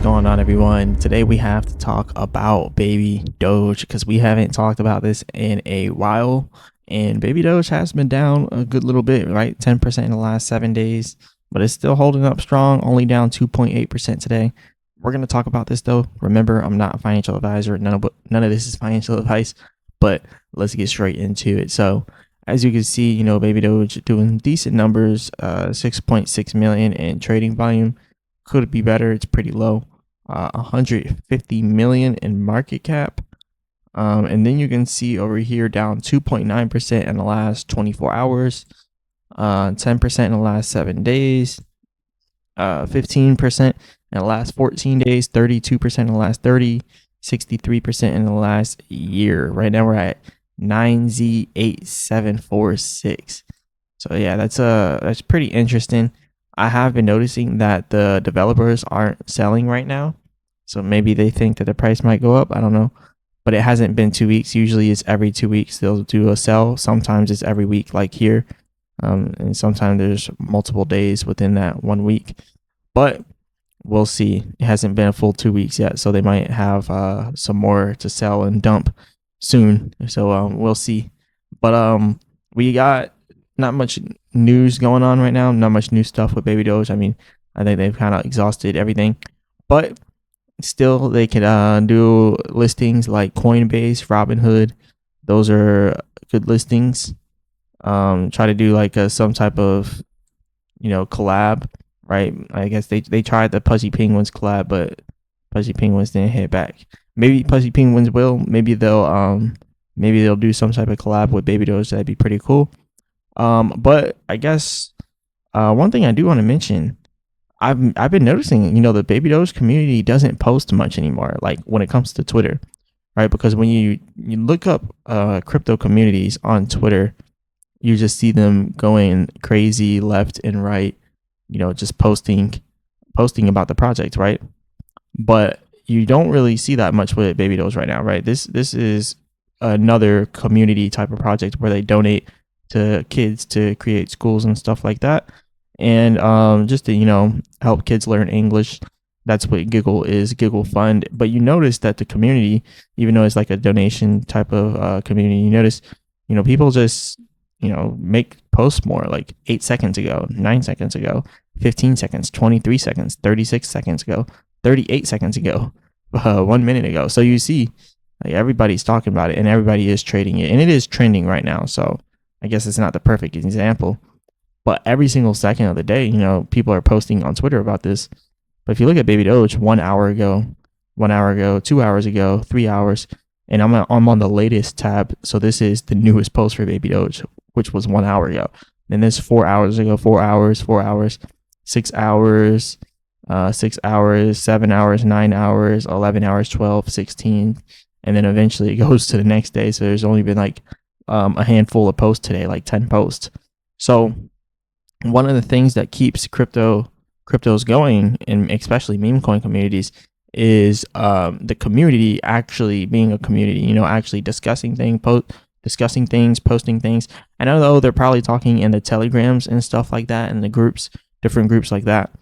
going on, everyone? Today we have to talk about baby Doge because we haven't talked about this in a while, and baby Doge has been down a good little bit, right? 10% in the last 7 days, but it's still holding up strong, only down 2.8% today. We're going to talk about this though. Remember, I'm not a financial advisor. None of this is financial advice, but let's get straight into it. So as you can see, baby Doge doing decent numbers, 6.6 million in trading volume. Could be better. It's pretty low. 150 million in market cap. And then you can see over here down 2.9% in the last 24 hours, 10% in the last 7 days, 15% in the last 14 days, 32% in the last 30, 63% in the last year. Right now we're at 9Z8746. So yeah, that's pretty interesting. I have been noticing that the developers aren't selling right now. So maybe they think that the price might go up. I don't know. But it hasn't been 2 weeks. Usually it's every 2 weeks they'll do a sell. Sometimes it's every week like here. And sometimes there's multiple days within that 1 week. But we'll see. It hasn't been a full 2 weeks yet. So they might have some more to sell and dump soon. So we'll see. But we got not much news going on right now. Not much new stuff with baby Doge. I mean, I think they've kind of exhausted everything, but still they can do listings like Coinbase, Robinhood. Those are good listings. Try to do like some type of collab, right? I guess they tried the Pudgy Penguins collab, but Pudgy Penguins didn't hit back. Maybe Pudgy Penguins will. Maybe they'll do some type of collab with baby Doge. That'd be pretty cool. But I guess one thing I do want to mention, I've been noticing, the baby Doge community doesn't post much anymore, like when it comes to Twitter, right? Because when you look up crypto communities on Twitter, you just see them going crazy left and right, just posting about the project, right? But you don't really see that much with baby Doge right now, right? This is another community type of project where they donate to kids to create schools and stuff like that, and just to help kids learn English. That's what Giggle is, Giggle Fund. But you notice that the community, even though it's like a donation type of community, you notice people just make posts more, like 8 seconds ago, 9 seconds ago, 15 seconds, 23 seconds, 36 seconds ago, 38 seconds ago, 1 minute ago. So you see, like, everybody's talking about it and everybody is trading it, and it is trending right now. So I guess it's not the perfect example, but every single second of the day, people are posting on Twitter about this. But if you look at baby Doge 1 hour ago, 2 hours ago, 3 hours, and I'm on the latest tab. So this is the newest post for baby Doge, which was 1 hour ago. Then this 4 hours ago, 4 hours, 4 hours, 6 hours, 6 hours, 7 hours, 9 hours, 11 hours, 12, 16. And then eventually it goes to the next day. So there's only been like a handful of posts today, like 10 posts. So one of the things that keeps cryptos going, and especially meme coin communities, is the community actually being a community, actually discussing things, posting things. I know they're probably talking in the telegrams and stuff like that, and the groups, different groups like that,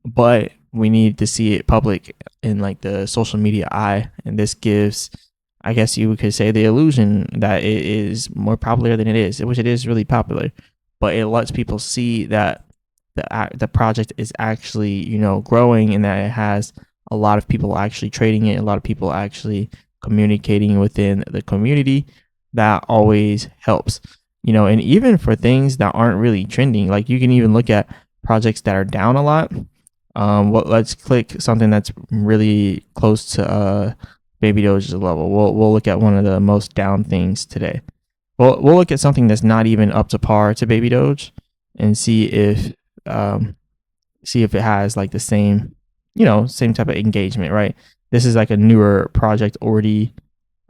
but we need to see it public in like the social media eye. And this gives, I guess you could say, the illusion that it is more popular than it is, which it is really popular, but it lets people see that the project is actually, growing, and that it has a lot of people actually trading it, a lot of people actually communicating within the community. That always helps, and even for things that aren't really trending, like you can even look at projects that are down a lot. Let's click something that's really close to baby Doge's level. We'll look at one of the most down things today. We'll look at something that's not even up to par to baby Doge, and see if it has like the same type of engagement, right? This is like a newer project already.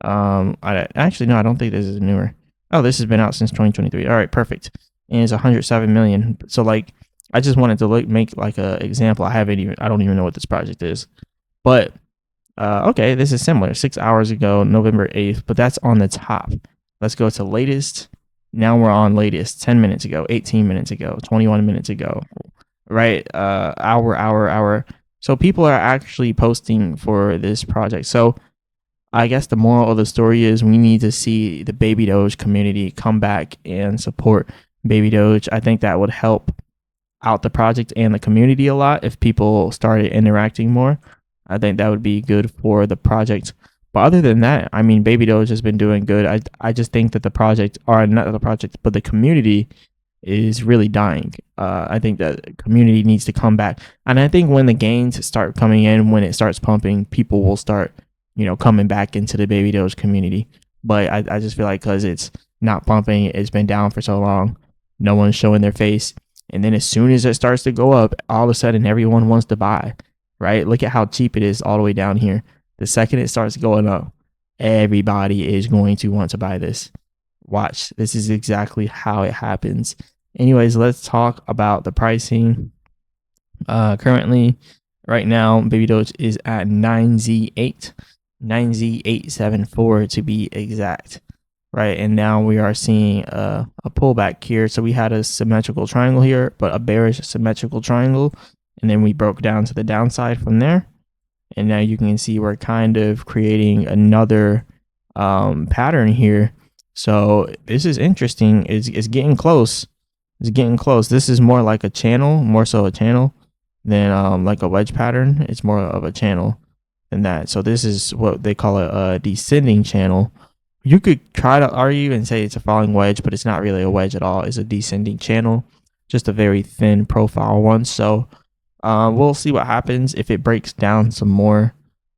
Actually, no, I don't think this is newer. Oh, this has been out since 2023. All right, perfect. And it's 107 million. So like, I just wanted to make like a example. I don't even know what this project is, but okay, this is similar. 6 hours ago, November 8th, but that's on the top. Let's go to latest. Now we're on latest 10 minutes ago, 18 minutes ago, 21 minutes ago, right? Hour. So people are actually posting for this project. So I guess the moral of the story is we need to see the Baby Doge community come back and support Baby Doge. I think that would help out the project and the community a lot if people started interacting more. I think that would be good for the project. But other than that, I mean, Baby Doge has been doing good. I just think that the project, or not the project, but the community is really dying. I think that community needs to come back, and I think when the gains start coming in, when it starts pumping, people will start, coming back into the Baby Doge community. But I just feel like because it's not pumping, it's been down for so long, no one's showing their face, and then as soon as it starts to go up, all of a sudden everyone wants to buy. Right? Look at how cheap it is all the way down here. The second it starts going up, everybody is going to want to buy this. Watch. This is exactly how it happens. Anyways, let's talk about the pricing. Currently, right now, Baby Doge is at 9Z8, 9Z874 to be exact. Right, and now we are seeing a pullback here. So we had a symmetrical triangle here, but a bearish symmetrical triangle, and then we broke down to the downside from there. And now you can see we're kind of creating another pattern here. So this is interesting. It's getting close. It's getting close. This is more like a channel, more so a channel than like a wedge pattern. It's more of a channel than that. So this is what they call a descending channel. You could try to argue and say it's a falling wedge, but it's not really a wedge at all. It's a descending channel, just a very thin profile one. So we'll see what happens. If it breaks down some more,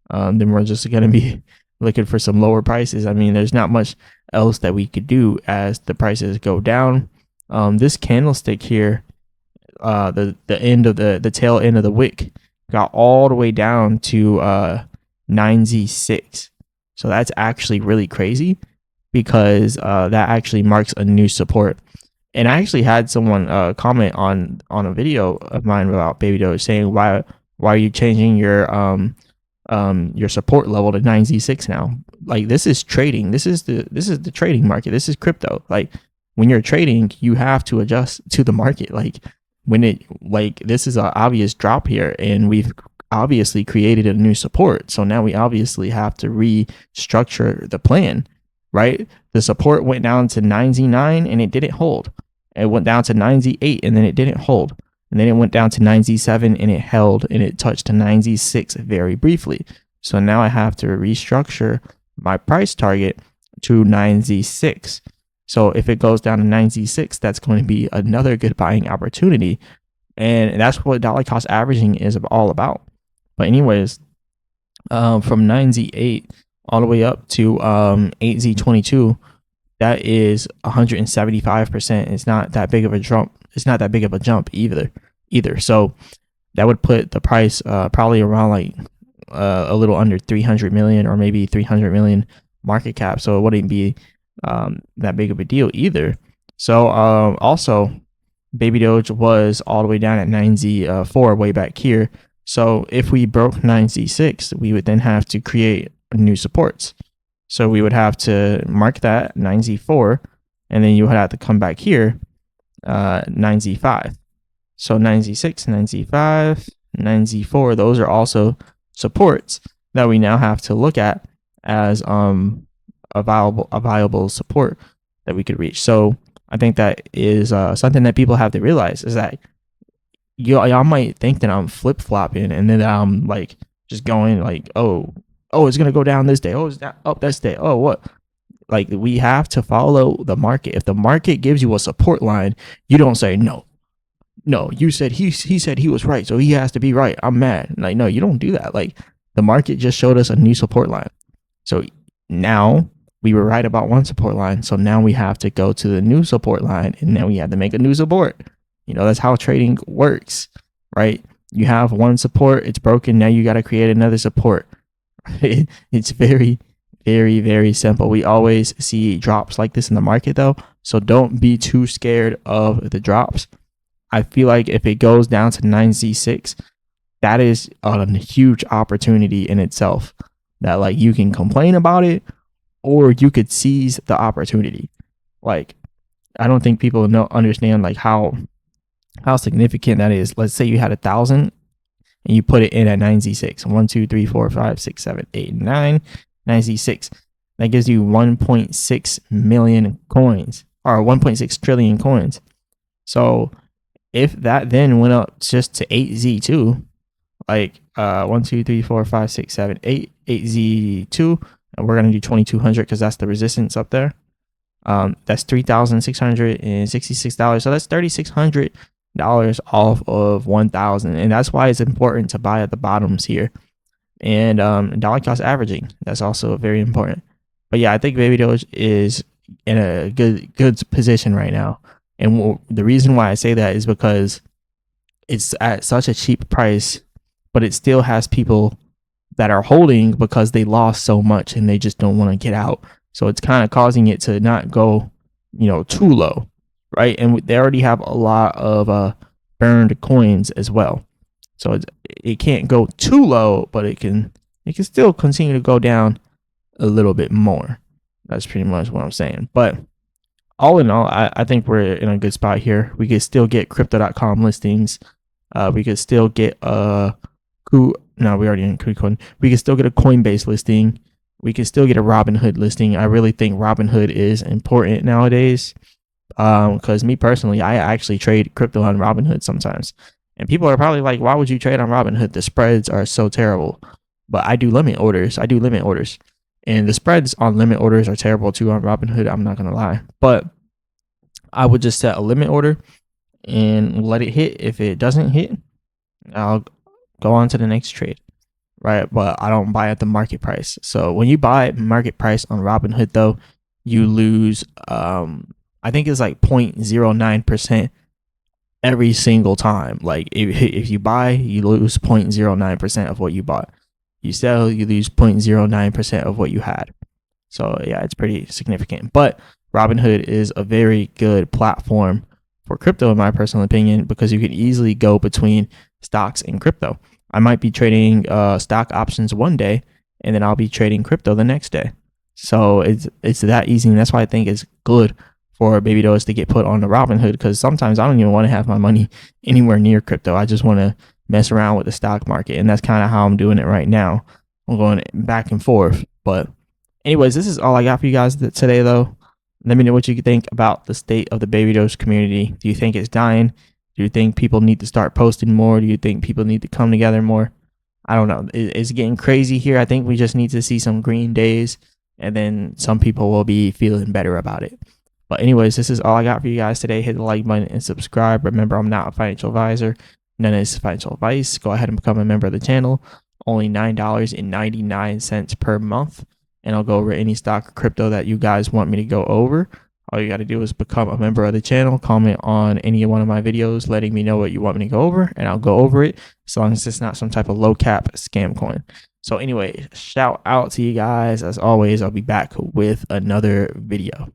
then we're just going to be looking for some lower prices. I mean, there's not much else that we could do as the prices go down. This candlestick here, the end of the tail end of the wick got all the way down to 9Z6. So that's actually really crazy because that actually marks a new support. And I actually had someone comment on a video of mine about Baby Doge saying, why are you changing your support level to 9Z6 now? Like, this is trading. This is the trading market. This is crypto. Like, when you're trading, you have to adjust to the market. Like, this is an obvious drop here, and we've obviously created a new support. So now we obviously have to restructure the plan, right? The support went down to 9Z9 and it didn't hold. It went down to 9Z8 and then it didn't hold. And then it went down to 9Z7 and it held, and it touched to 9Z6 very briefly. So now I have to restructure my price target to 9Z6. So if it goes down to 9Z6, that's going to be another good buying opportunity. And that's what dollar cost averaging is all about. But anyways, from 9Z8 all the way up to 8Z22, that is 175%. It's not that big of a jump. It's not that big of a jump either. So that would put the price probably around like a little under 300 million or maybe 300 million market cap. So it wouldn't be that big of a deal either. So also, Baby Doge was all the way down at 9Z4 way back here. So if we broke 9Z6, we would then have to create new supports. So we would have to mark that 9Z4, and then you would have to come back here, 9Z5. So 9Z6, 9Z5, 9Z4, those are also supports that we now have to look at as a viable support that we could reach. So I think that is something that people have to realize, is that y'all might think that I'm flip flopping and then I'm like just going like, oh, it's gonna go down this day. Oh, it's down up this day. Oh, what? Like, we have to follow the market. If the market gives you a support line, you don't say no. You said he said he was right, so he has to be right. I'm mad. Like, no, you don't do that. Like, the market just showed us a new support line. So now we were right about one support line. So now we have to go to the new support line, and then we have to make a new support. That's how trading works, right? You have one support, it's broken. Now you got to create another support. It's very, very, very simple. We always see drops like this in the market though. So don't be too scared of the drops. I feel like if it goes down to 9Z6, that is a huge opportunity in itself, that like you can complain about it or you could seize the opportunity. Like, I don't think people understand like how significant that is. Let's say you had 1,000 and you put it in at 9Z6. 1, 2, 3, 4, 5, 6, 7, 8, 9. 9Z6. That gives you 1.6 million coins, or 1.6 trillion coins. So if that then went up just to 8Z2, like 1, 2, 3, 4, 5, 6, 7, 8, 8Z2, and we're gonna do 2200 because that's the resistance up there. That's $3,666. So that's $3,600 off of 1,000, and that's why it's important to buy at the bottoms here. And dollar cost averaging, that's also very important. But yeah, I think Baby Doge is in a good position right now. And the reason why I say that is because it's at such a cheap price, but it still has people that are holding because they lost so much and they just don't want to get out. So it's kind of causing it to not go, too low, right? And they already have a lot of burned coins as well. So it can't go too low, but it can still continue to go down a little bit more. That's pretty much what I'm saying. But all in all, I think we're in a good spot here. We could still get crypto.com listings. We could still get we already in KuCoin. We could still get a Coinbase listing. We could still get a Robinhood listing. I really think Robinhood is important nowadays. Because me personally, I actually trade crypto on Robinhood sometimes. And people are probably like, why would you trade on Robinhood? The spreads are so terrible. But I do limit orders. And the spreads on limit orders are terrible too on Robinhood. I'm not going to lie. But I would just set a limit order and let it hit. If it doesn't hit, I'll go on to the next trade. Right? But I don't buy at the market price. So when you buy market price on Robinhood, though, you lose, I think it's like 0.09% every single time. Like if you buy, you lose 0.09% of what you bought. You sell, you lose 0.09% of what you had. So yeah, it's pretty significant. But Robinhood is a very good platform for crypto, in my personal opinion, because you can easily go between stocks and crypto. I might be trading stock options one day, and then I'll be trading crypto the next day. So it's that easy, and that's why I think it's good for Baby Doge to get put on the Robinhood, because sometimes I don't even want to have my money anywhere near crypto. I just want to mess around with the stock market, and that's kind of how I'm doing it right now. I'm going back and forth. But anyways, this is all I got for you guys today, though. Let me know what you think about the state of the Baby Doge community. Do you think it's dying? Do you think people need to start posting more? Do you think people need to come together more? I don't know. It's getting crazy here. I think we just need to see some green days, and then some people will be feeling better about it. But anyways, this is all I got for you guys today. Hit the like button and subscribe. Remember, I'm not a financial advisor. None of this is financial advice. Go ahead and become a member of the channel. Only $9.99 per month. And I'll go over any stock or crypto that you guys want me to go over. All you got to do is become a member of the channel, comment on any one of my videos, letting me know what you want me to go over, and I'll go over it as long as it's not some type of low cap scam coin. So anyway, shout out to you guys. As always, I'll be back with another video.